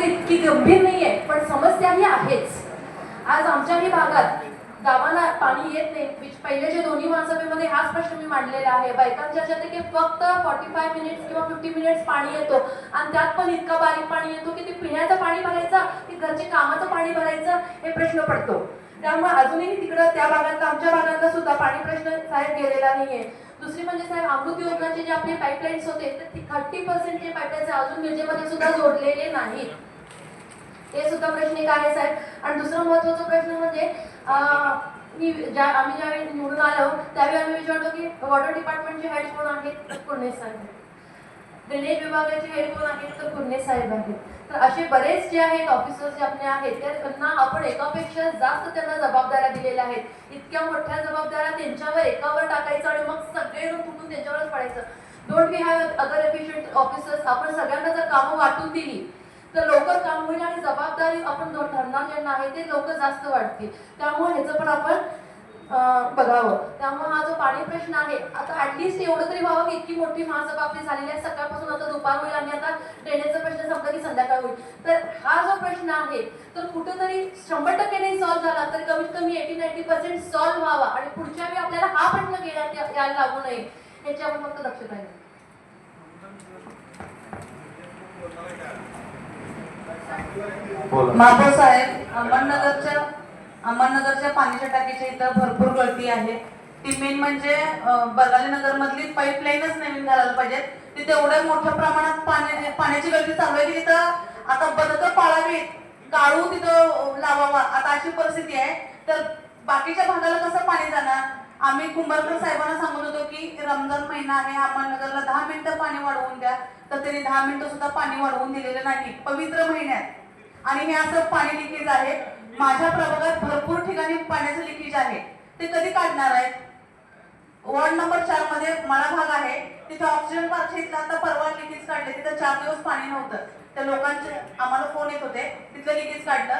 इतकी गंभीर नाहीये, पण समस्या ही आहेच. आज आमच्याही भागात गावाला पाणी येत नाही. पहिले जे दोन्ही महासभेमध्ये हाच प्रश्न मी मांडलेला आहे. बायकांच्या ह्याच्यात की फक्त 45 मिनिट्स किंवा 50 मिनिट्स पाणी येतो आणि त्यात पण इतका बारीक पाणी येतो की ते पिण्याचं पाणी भरायचं की घरचे कामाचं पाणी भरायचं हे प्रश्न पडतो. त्यामुळे अजूनही तिकडं त्या भागातला आमच्या भागातला सुद्धा पाणी प्रश्न साहेब गेलेला नाहीये. दुसरी म्हणजे साहेब अमृत योजनाचे जे आपले पाईपलाईन्स होते तर 30% जे पाईपलाईन्स अजून मिरजेमध्ये सुद्धा जोडलेले नाहीत. हे सुद्धा प्रश्न एक आहे साहेब. आणि दुसरा महत्वाचा प्रश्न म्हणजे आम्ही ज्यावेळी निवडून आलो त्यावेळी आम्ही विचारलो की वॉटर डिपार्टमेंटचे हेड कोण आहेत, तर कुर्णे साहेब. ड्रेनेज विभागाचे हेड कोण आहेत, तर कुर्णे साहेब आहेत. तर असे बरेच जे आहेत ऑफिसर्स जे आपले आहेत त्यांना आपण एकापेक्षा जास्त त्यांना जबाबदाऱ्या दिलेल्या आहेत. इतक्या मोठ्या जबाबदाऱ्या त्यांच्यावर एकावर टाकायचं आणि मग सगळे तुटून त्यांच्यावरच पडायचं. Don't we have other efficient officers. आपण सगळ्यांना जर कामं वाटून दिली तर लवकर काम होईल आणि जबाबदारी आपण ठरणार ज्यांना आहे ते लोक जास्त वाढतील. त्यामुळे ह्याचं पण आपण बघावं. त्यामुळे हा जो पाणी प्रश्न आहे आता ऍटलिस्ट एवढं तरी व्हावं की इतकी मोठी महासभा आपली झालेली आहे. सकाळपासून आता दुपार होईल आणि आता ड्रेनेजचा प्रश्न संपला की संध्याकाळ होईल. तर हा जो प्रश्न आहे तर कुठेतरी 100% नाही सॉल्व्ह झाला तर कमीत कमी 80-90% सॉल्व्ह व्हावा आणि पुढच्या वेळी आपल्याला हा प्रश्न यायला लागू नये याच्यावर फक्त लक्ष पाहिजे. महापौर साहेब, अहमदनगरच्या पाण्याच्या टाकीच्या इथं भरपूर गळती आहे. ती मेन म्हणजे बरगाली नगर मधली पाईपलाईनच नवीन घालायला पाहिजे. तिथे एवढ्या मोठ्या प्रमाणात पाण्याची गळती चालू आहे की तिथं आता बदकं पाळावीत, काळू तिथं लावावा आता अशी परिस्थिती आहे. तर बाकीच्या भागाला कसं पाणी जाणार? आम्ही कुंभारकर साहेबांना सांगत होतो की रमजान महिना आहे, अहमदनगरला 10 मिनिटं पाणी वाढवून द्या. तर त्यांनी 10 मिनिटं सुद्धा पाणी वाढवून दिलेलं नाही पवित्र महिन्यात. आणि हे असं पाणी लिकेज आहे. माझ्या प्रभागात भरपूर ठिकाणी पाण्याचं लिकेज आहे. ते कधी काढणार आहेत? वॉर्ड नंबर 4 मध्ये मला भाग आहे तिथे ऑक्सिजन पार्क इथलं आता परवा लिकेज काढले. तिथं 4 दिवस पाणी नव्हतं. त्या लोकांचे आम्हाला फोन येत होते तिथलं लिकेज काढलं.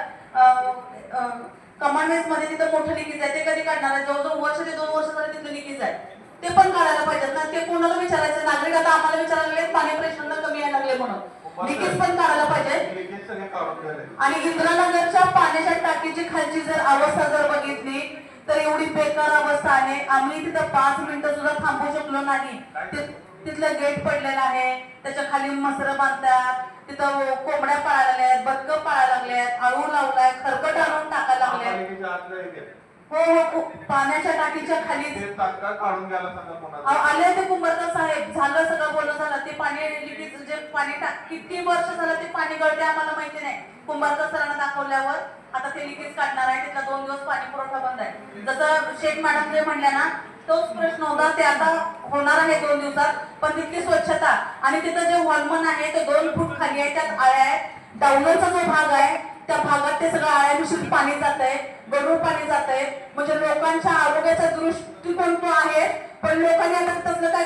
कमांडमेंट मध्ये तिथं मोठं लिकेज आहे. ते कधी काढणार आहे? जवळजवळ वर्ष ते 2 वर्ष झाले तिथलं लिकेज आहे. ते पण काढायला पाहिजेत ना. ते कोणाला विचारायचं? नागरिक आता आम्हाला विचारायला लागले पाणी प्रेशर कमी यायला लागले म्हणून. लिकेज पण काढायला पाहिजे. आणि इंद्रानगरच्या पाण्याच्या टाकीची खालची जर अवस्था जर बघितली तर एवढी बेकार अवस्था आहे. आम्ही तिथं 5 मिनिटं सुद्धा थांबू शकलो नाही. तिथलं गेट पडलेलं आहे. त्याच्या खाली मसरं बांधतात. तिथं कोंबड्या पाळायला लागल्यात, बदकं पाळायला लागल्यात, आळू लावलाय, खरकट आणून टाकायला लागल्यात. हो, पाण्याच्या टाकीच्या खाली आले ते कुंभारकर साहेब. झालं सगळं बोलणं झालं. ते पाणी लिकेज जे पाणी किती वर्ष झालं ते पाणी गळते आम्हाला माहिती नाही. कुंभारकर सरांना दाखवल्यावर आता ते लिकेज काढणार आहे. तिथला 2 दिवस पाणी पुरवठा बंद आहे. जसं शेख मॅडम जे म्हणल्या ना तोच प्रश्न होता. ते आता होणार आहे 2 दिवसात. पण तिथली स्वच्छता आणि तिथं जे वॉलमन आहे ते 2 फूट खाली आहे. त्यात आळ्या आहे. डाऊनचा जो भाग आहे त्या भागात ते सगळं आळ्या मिश्रित पाणी जात आहे, गढूळ पाणी जात आहे. म्हणजे लोकांच्या आरोग्याचा दृष्टिकोन तो आहे. पण लोकांनी आता तसलं काय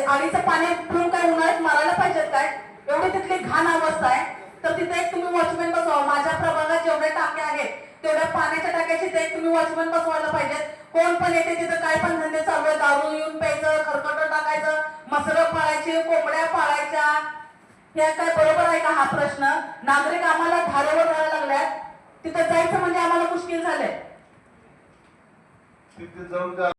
आळीचं पाणी पिऊन काय उन्हाळ्यात मारायला पाहिजेत काय? एवढी तिथली घाण अवस्था आहे. तर तिथे एक तुम्ही वॉचमॅन बसवा. माझ्या प्रभागात जेवढ्या टाक्या आहेत तेवढ्या पाण्याच्या टाक्याची ते तुम्ही वॉचमॅन बसवायला पाहिजेत. कोण पण येते तिथं काय पण धंदे चालू आहे. दारू येऊन प्यायचं, खरकट टाकायचं, मसरं पाळायची, कोंबड्या पाळायच्या. हे काय बरोबर आहे का हा प्रश्न? नागरिक आम्हाला धारेवर जायला लागल्यात. तिथं जायचं म्हणजे आम्हाला मुश्किल झालंय.